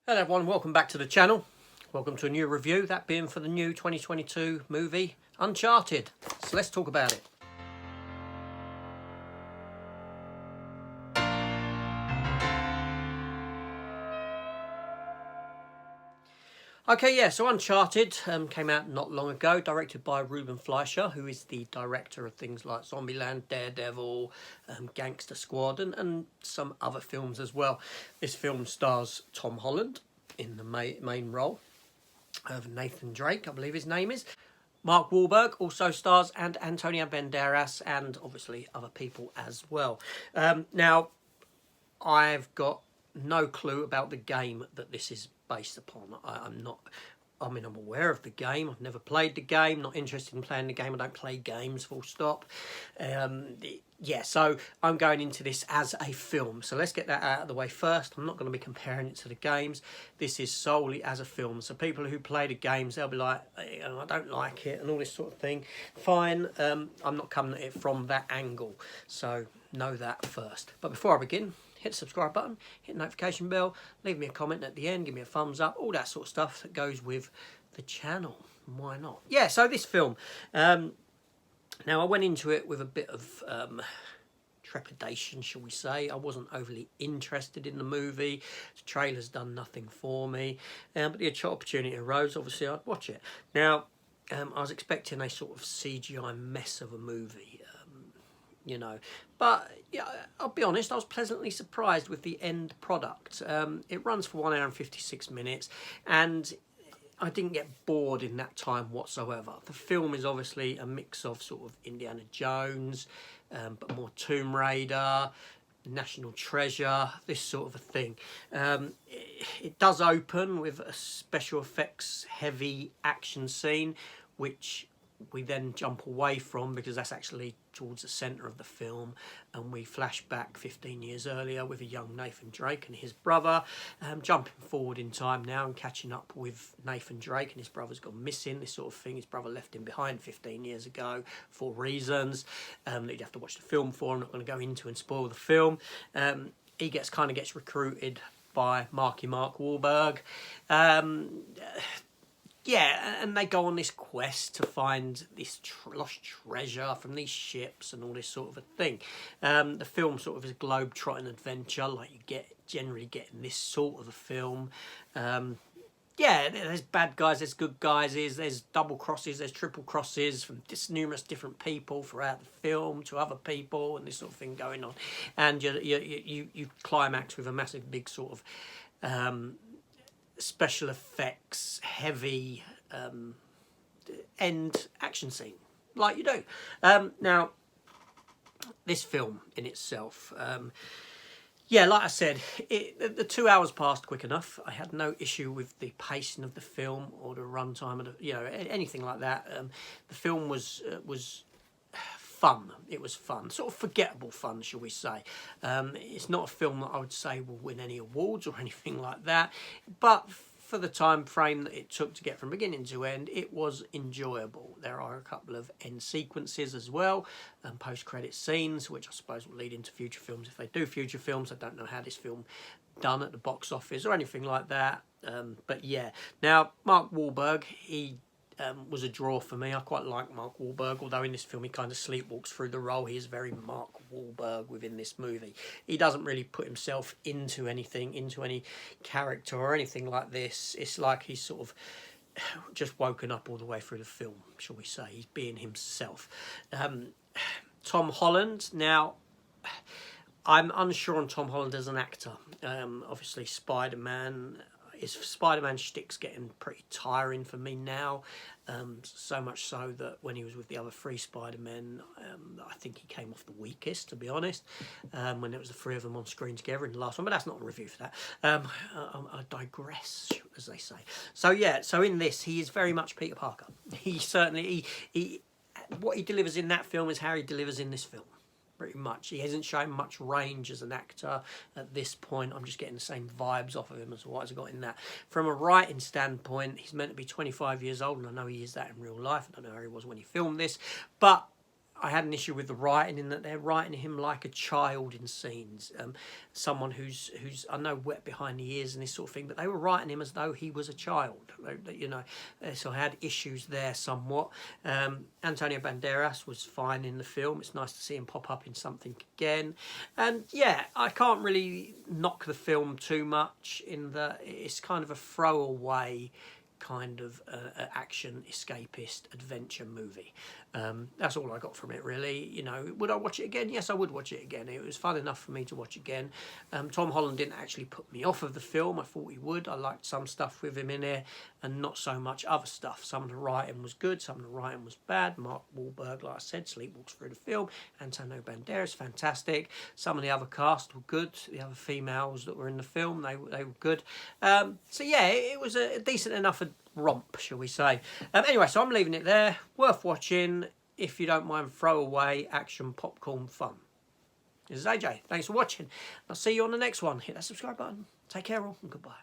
Hello everyone, welcome back to the channel. Welcome to a new review, that being for the new 2022 movie Uncharted. So let's talk about it. Okay, yeah, so Uncharted came out not long ago, directed by Ruben Fleischer, who is the director of things like Zombieland, Daredevil, Gangster Squad, and some other films as well. This film stars Tom Holland in the main role of Nathan Drake, I believe his name is. Mark Wahlberg also stars, and Antonio Banderas, and obviously other people as well. Now, I've got no clue about the game that this is based upon. I'm aware of the game. I've never played the game. Not interested in playing the game. I don't play games, full stop. Yeah, so I'm going into this as a film. So let's get that out of the way first. I'm not going to be comparing it to the games. This is solely as a film. So people who play the games, they'll be like, I don't like it and all this sort of thing. Fine. I'm not coming at it from that angle. So know that first. But before I begin, hit the subscribe button, hit the notification bell, leave me a comment at the end, give me a thumbs up, all that sort of stuff that goes with the channel. Why not? Yeah, so this film. Now, I went into it with a bit of trepidation, shall we say. I wasn't overly interested in the movie. The trailer's done nothing for me. But the opportunity arose, obviously I'd watch it. Now, I was expecting a sort of CGI mess of a movie. You know, but yeah, I'll be honest, I was pleasantly surprised with the end product. It runs for 1 hour and 56 minutes, and I didn't get bored in that time whatsoever. The film is obviously a mix of sort of Indiana Jones, but more Tomb Raider, National Treasure, this sort of a thing. It does open with a special effects heavy action scene, which we then jump away from because that's actually towards the centre of the film, and we flash back 15 years earlier with a young Nathan Drake and his brother, jumping forward in time now and catching up with Nathan Drake, and his brother's gone missing, this sort of thing. His brother left him behind 15 years ago for reasons that you'd have to watch the film for. I'm not going to go into and spoil the film. He gets recruited by Mark Wahlberg. Yeah, and they go on this quest to find this lost treasure from these ships and all this sort of a thing. The film sort of is a globe-trotting adventure like you generally get in this sort of a film. Yeah, there's bad guys, there's good guys, there's double crosses, there's triple crosses from numerous different people throughout the film to other people and this sort of thing going on. And you climax with a massive big sort of special effects heavy end action scene like you do. Now this film in itself, yeah, like I said, the 2 hours passed quick enough. I had no issue with the pacing of the film or the runtime of anything like that. The film was fun. It was fun, sort of forgettable fun, shall we say. It's not a film that I would say will win any awards or anything like that, but for the time frame that it took to get from beginning to end, it was enjoyable. There are a couple of end sequences as well, and post-credit scenes, which I suppose will lead into future films. If they do future films, I don't know how this film done at the box office or anything like that. But yeah, now Mark Wahlberg, he was a draw for me. I quite like Mark Wahlberg, although in this film he kind of sleepwalks through the role. He is very Mark Wahlberg within this movie. He doesn't really put himself into anything, into any character or anything like this. It's like he's sort of just woken up all the way through the film, shall we say. He's being himself. Tom Holland, now I'm unsure on Tom Holland as an actor. Obviously Spider-Man, his Spider-Man shtick's getting pretty tiring for me now, so much so that when he was with the other three Spider-Men, I think he came off the weakest, to be honest, when it was the three of them on screen together in the last one, but that's not a review for that. I digress, as they say. So yeah, so in this, he is very much Peter Parker. He certainly, what he delivers in that film is how he delivers in this film. Pretty much. He hasn't shown much range as an actor at this point. I'm just getting the same vibes off of him as what I've got in that. From a writing standpoint, he's meant to be 25 years old, and I know he is that in real life. I don't know how he was when he filmed this, but I had an issue with the writing in that they're writing him like a child in scenes, someone who's I know wet behind the ears and this sort of thing, but they were writing him as though he was a child, you know. So I had issues there somewhat. Antonio Banderas was fine in the film. It's nice to see him pop up in something again, and yeah, I can't really knock the film too much in that it's kind of a throwaway kind of action escapist adventure movie. That's all I got from it, really. You know, would I watch it again? Yes, I would watch it again. It was fun enough for me to watch again. Tom Holland didn't actually put me off of the film. I thought he would. I liked some stuff with him in there and not so much other stuff. Some of the writing was good, some of the writing was bad. Mark Wahlberg, like I said, sleepwalks through the film. Antonio Banderas, fantastic. Some of the other cast were good. The other females that were in the film, they were good. So yeah, it was a decent enough romp, shall we say. Anyway, so I'm leaving it there. Worth watching if you don't mind throwaway action popcorn fun. This is AJ. Thanks for watching. I'll see you on the next one. Hit that subscribe button. Take care all and goodbye.